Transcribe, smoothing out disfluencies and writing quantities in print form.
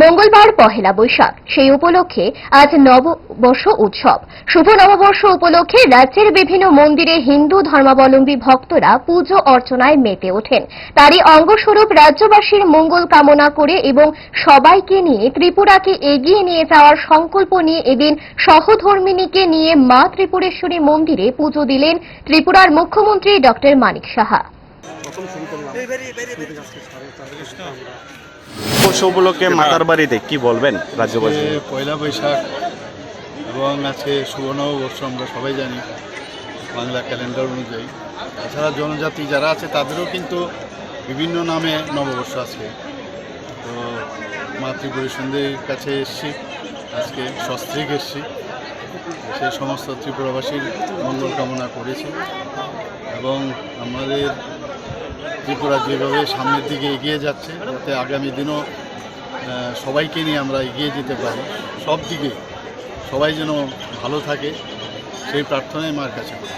মঙ্গলবার পহেলা বৈশাখ, সেই উপলক্ষে আজ নববর্ষ উৎসব। শুভ নববর্ষ উপলক্ষে রাজ্যের বিভিন্ন মন্দিরে হিন্দু ধর্মাবলম্বী ভক্তরা পুজো অর্চনায় মেতে ওঠেন। তারই অঙ্গস্বরূপ রাজ্যবাসীর মঙ্গল কামনা করে এবং সবাইকে নিয়ে ত্রিপুরাকে এগিয়ে নিয়ে যাওয়ার সংকল্প নিয়ে এদিন সহধর্মিণীকে নিয়ে মা ত্রিপুরেশ্বরী মন্দিরে পুজো দিলেন ত্রিপুরার মুখ্যমন্ত্রী ডক্টর মানিক সাহা। বর্ষ উপলক্ষে মাতার বাড়িতে কি বলবেন রাজ্যবাসী? পয়লা বৈশাখ এবং আজকে শুভ নববর্ষ আমরা সবাই জানি বাংলা ক্যালেন্ডার অনুযায়ী। এছাড়া জনজাতি যারা আছে তাদেরও কিন্তু বিভিন্ন নামে নববর্ষ আজকে। তো মা ত্রিপুরেশ্বরীর কাছে এসছি, আজকে সস্ত্রীক এসছি, সে সমস্ত ত্রিপুরাবাসীর মঙ্গল কামনা করেছি এবং আমাদের ত্রিপুরা যেভাবে সামনের দিকে এগিয়ে যাচ্ছে যাতে আগামী দিনও সবাইকে নিয়ে আমরা এগিয়ে যেতে পারি, সব দিকে সবাই যেন ভালো থাকে সেই প্রার্থনাই মার কাছে করি।